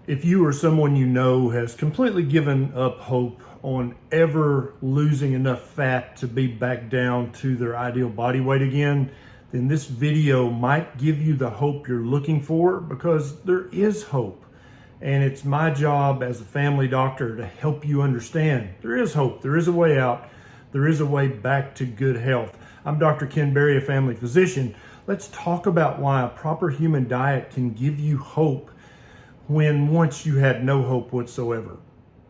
If you or someone you know has completely given up hope on ever losing enough fat to be back down to their ideal body weight again, then this video might give you the hope you're looking for, because there is hope. And it's my job as a family doctor to help you understand there is hope, there is a way out, there is a way back to good health. I'm Dr. Ken Berry, a family physician. Let's talk about why a proper human diet can give you hope when once you had no hope whatsoever.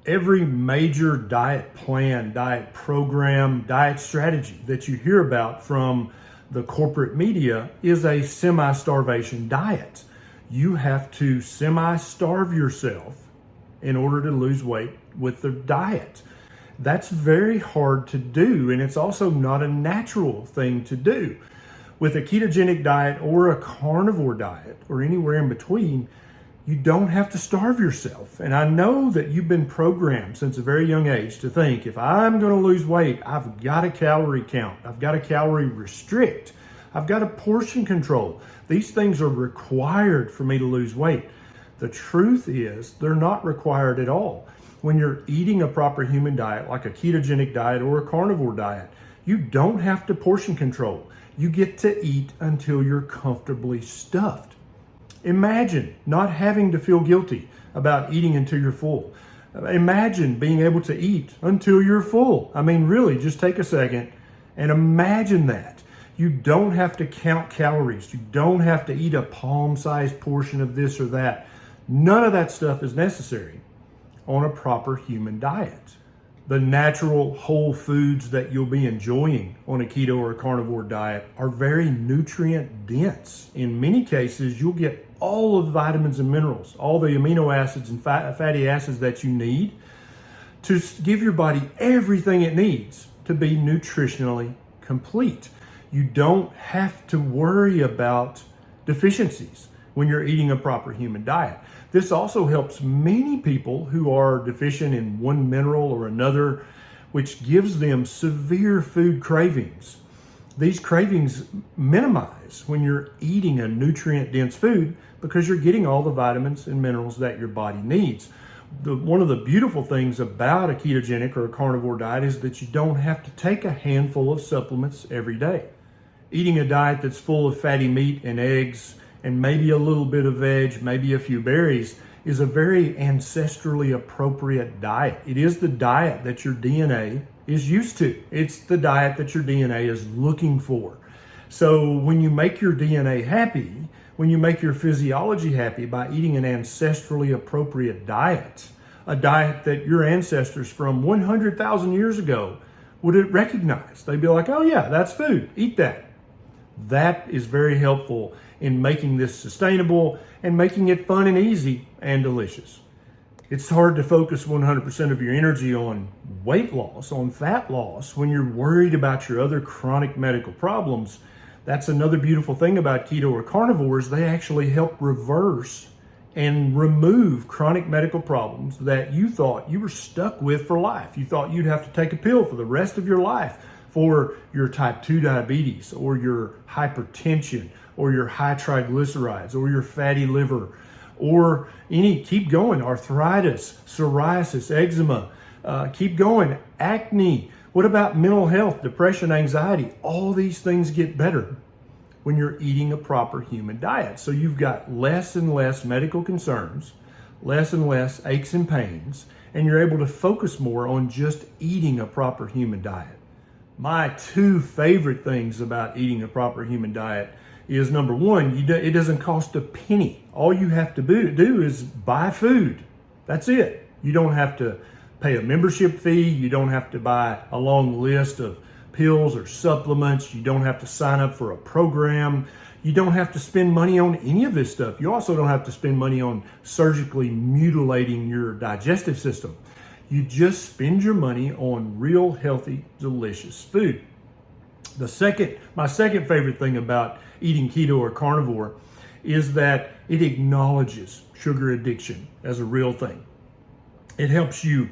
Every major diet plan, diet program, diet strategy that you hear about from the corporate media is a semi-starvation diet. You have to semi-starve yourself in order to lose weight with the diet. That's very hard to do, and it's also not a natural thing to do. With a ketogenic diet or a carnivore diet or anywhere in between, you don't have to starve yourself. And I know that you've been programmed since a very young age to think, if I'm going to lose weight, I've got to calorie count, I've got to calorie restrict, I've got to portion control. These things are required for me to lose weight. The truth is, they're not required at all. When you're eating a proper human diet, like a ketogenic diet or a carnivore diet, you don't have to portion control. You get to eat until you're comfortably stuffed. Imagine not having to feel guilty about eating until you're full. Imagine being able to eat until you're full. I mean, really, just take a second and imagine that. You don't have to count calories. You don't have to eat a palm-sized portion of this or that. None of that stuff is necessary on a proper human diet. The natural whole foods that you'll be enjoying on a keto or a carnivore diet are very nutrient dense. In many cases, you'll get all of the vitamins and minerals, all the amino acids and fatty acids that you need to give your body everything it needs to be nutritionally complete. You don't have to worry about deficiencies when you're eating a proper human diet. This also helps many people who are deficient in one mineral or another, which gives them severe food cravings. These cravings minimize when you're eating a nutrient-dense food because you're getting all the vitamins and minerals that your body needs. One of the beautiful things about a ketogenic or a carnivore diet is that you don't have to take a handful of supplements every day. Eating a diet that's full of fatty meat and eggs and maybe a little bit of veg, maybe a few berries, is a very ancestrally appropriate diet. It is the diet that your DNA is used to. It's the diet that your DNA is looking for. So when you make your DNA happy, when you make your physiology happy by eating an ancestrally appropriate diet, a diet that your ancestors from 100,000 years ago would recognize. They'd be like, oh yeah, that's food, eat that. That is very helpful in making this sustainable and making it fun and easy and delicious. It's hard to focus 100% of your energy on weight loss, on fat loss, when you're worried about your other chronic medical problems. That's another beautiful thing about keto or carnivores. They actually help reverse and remove chronic medical problems that you thought you were stuck with for life. You thought you'd have to take a pill for the rest of your life for your type 2 diabetes or your hypertension or your high triglycerides or your fatty liver or keep going, arthritis, psoriasis, eczema, keep going, acne. What about mental health, depression, anxiety? All these things get better when you're eating a proper human diet. So you've got less and less medical concerns, less and less aches and pains, and you're able to focus more on just eating a proper human diet. My two favorite things about eating a proper human diet is, number one, it doesn't cost a penny. All you have to do is buy food. That's it. You don't have to pay a membership fee. You don't have to buy a long list of pills or supplements. You don't have to sign up for a program. You don't have to spend money on any of this stuff. You also don't have to spend money on surgically mutilating your digestive system. You just spend your money on real healthy, delicious food. My second favorite thing about eating keto or carnivore is that it acknowledges sugar addiction as a real thing. It helps you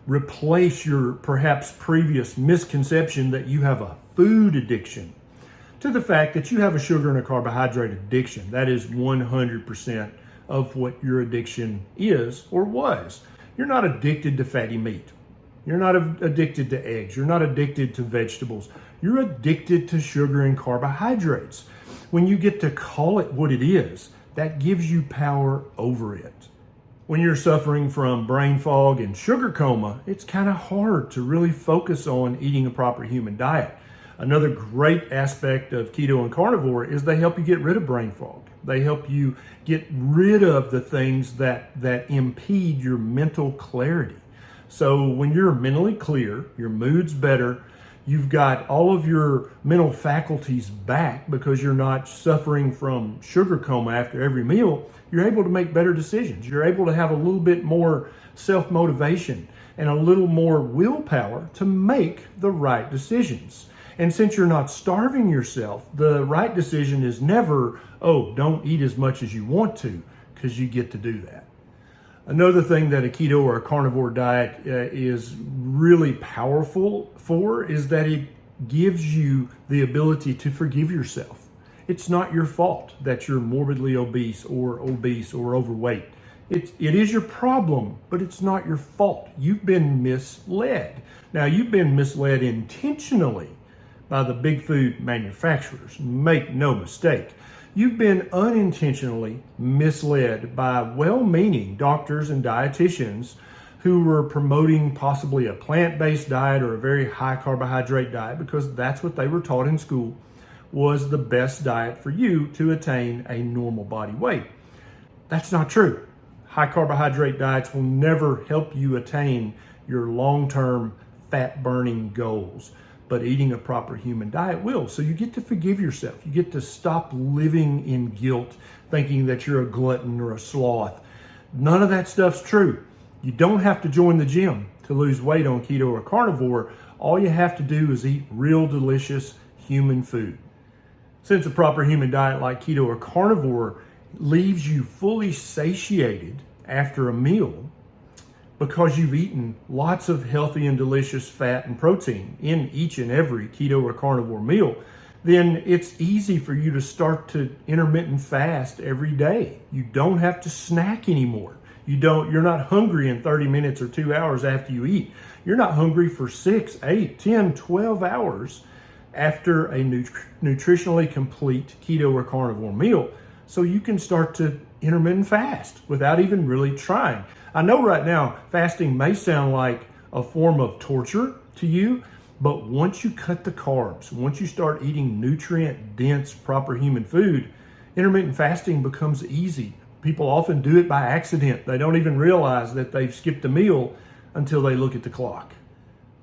replace your perhaps previous misconception that you have a food addiction to the fact that you have a sugar and a carbohydrate addiction. That is 100% of what your addiction is or was. You're not addicted to fatty meat. You're not addicted to eggs. You're not addicted to vegetables. You're addicted to sugar and carbohydrates. When you get to call it what it is, that gives you power over it. When you're suffering from brain fog and sugar coma, it's kind of hard to really focus on eating a proper human diet. Another great aspect of keto and carnivore is they help you get rid of brain fog. They help you get rid of the things that impede your mental clarity. So when you're mentally clear, your mood's better, you've got all of your mental faculties back because you're not suffering from sugar coma after every meal, you're able to make better decisions. You're able to have a little bit more self-motivation and a little more willpower to make the right decisions. And since you're not starving yourself, the right decision is never, oh, don't eat as much as you want to, because you get to do that. Another thing that a keto or a carnivore diet is really powerful for is that it gives you the ability to forgive yourself. It's not your fault that you're morbidly obese or overweight. It is your problem, but it's not your fault. You've been misled. Now, you've been misled intentionally by the big food manufacturers. Make no mistake. You've been unintentionally misled by well-meaning doctors and dietitians who were promoting possibly a plant-based diet or a very high carbohydrate diet because that's what they were taught in school was the best diet for you to attain a normal body weight. That's not true. High carbohydrate diets will never help you attain your long-term fat burning goals, but eating a proper human diet will. So you get to forgive yourself. You get to stop living in guilt, thinking that you're a glutton or a sloth. None of that stuff's true. You don't have to join the gym to lose weight on keto or carnivore. All you have to do is eat real delicious human food. Since a proper human diet like keto or carnivore leaves you fully satiated after a meal because you've eaten lots of healthy and delicious fat and protein in each and every keto or carnivore meal, then it's easy for you to start to intermittent fast every day. You don't have to snack anymore. You're not hungry in 30 minutes or 2 hours after you eat. You're not hungry for 6, 8, 10, 12 hours after a nutritionally complete keto or carnivore meal. So you can start to intermittent fast without even really trying. I know right now fasting may sound like a form of torture to you, but once you cut the carbs, once you start eating nutrient-dense, proper human food, intermittent fasting becomes easy. People often do it by accident. They don't even realize that they've skipped a meal until they look at the clock.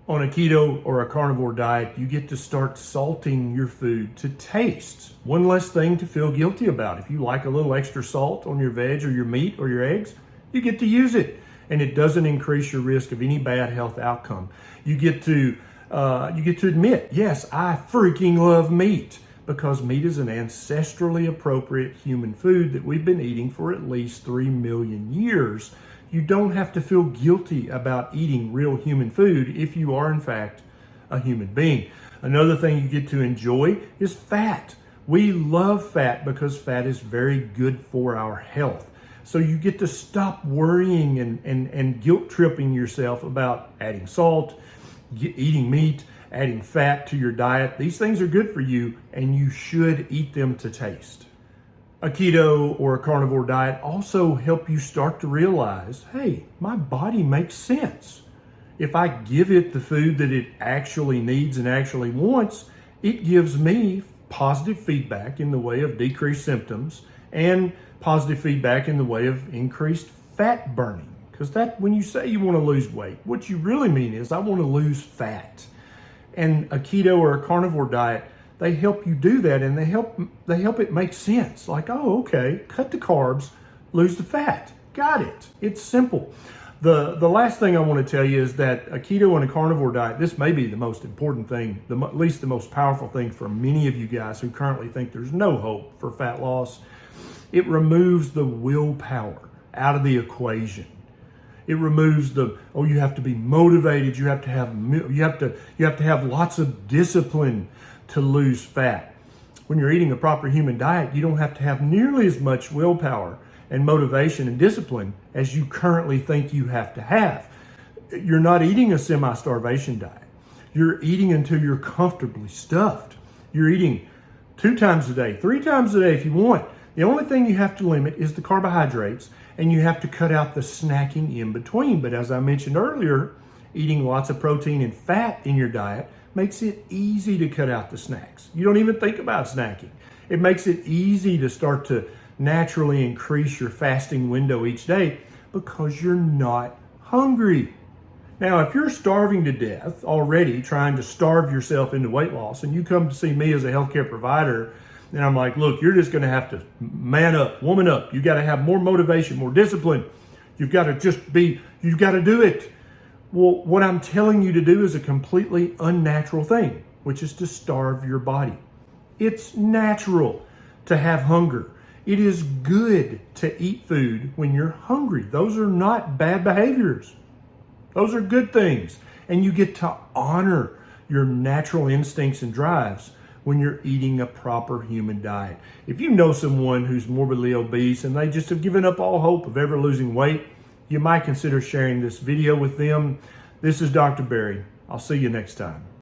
On a keto or a carnivore diet, you get to start salting your food to taste. One less thing to feel guilty about. If you like a little extra salt on your veg or your meat or your eggs, you get to use it. And it doesn't increase your risk of any bad health outcome. You get to admit, yes, I freaking love meat, because meat is an ancestrally appropriate human food that we've been eating for at least 3 million years. You don't have to feel guilty about eating real human food if you are, in fact, a human being. Another thing you get to enjoy is fat. We love fat because fat is very good for our health. So you get to stop worrying and guilt-tripping yourself about adding salt, eating meat, adding fat to your diet. These things are good for you, and you should eat them to taste. A keto or a carnivore diet also help you start to realize, hey, my body makes sense. If I give it the food that it actually needs and actually wants, it gives me positive feedback in the way of decreased symptoms and positive feedback in the way of increased fat burning. Because that, when you say you want to lose weight, what you really mean is I want to lose fat. And a keto or a carnivore diet, they help you do that, and they help it make sense. Like, oh, okay, cut the carbs, lose the fat. Got it. It's simple. The last thing I want to tell you is that a keto and a carnivore diet, this may be the most important thing, at least the most powerful thing for many of you guys who currently think there's no hope for fat loss. It removes the willpower out of the equation. It removes you have to be motivated. You have to have lots of discipline to lose fat. When you're eating a proper human diet, you don't have to have nearly as much willpower, and motivation and discipline as you currently think you have to have. You're not eating a semi-starvation diet. You're eating until you're comfortably stuffed. You're eating 2 times a day, 3 times a day if you want. The only thing you have to limit is the carbohydrates, and you have to cut out the snacking in between. But as I mentioned earlier, eating lots of protein and fat in your diet makes it easy to cut out the snacks. You don't even think about snacking. It makes it easy to start to naturally increase your fasting window each day because you're not hungry. Now, if you're starving to death already, trying to starve yourself into weight loss, and you come to see me as a healthcare provider, and I'm like, look, you're just going to have to man up, woman up. You got to have more motivation, more discipline. You've got to do it. Well, what I'm telling you to do is a completely unnatural thing, which is to starve your body. It's natural to have hunger. It is good to eat food when you're hungry. Those are not bad behaviors. Those are good things. And you get to honor your natural instincts and drives when you're eating a proper human diet. If you know someone who's morbidly obese and they just have given up all hope of ever losing weight, you might consider sharing this video with them. This is Dr. Berry. I'll see you next time.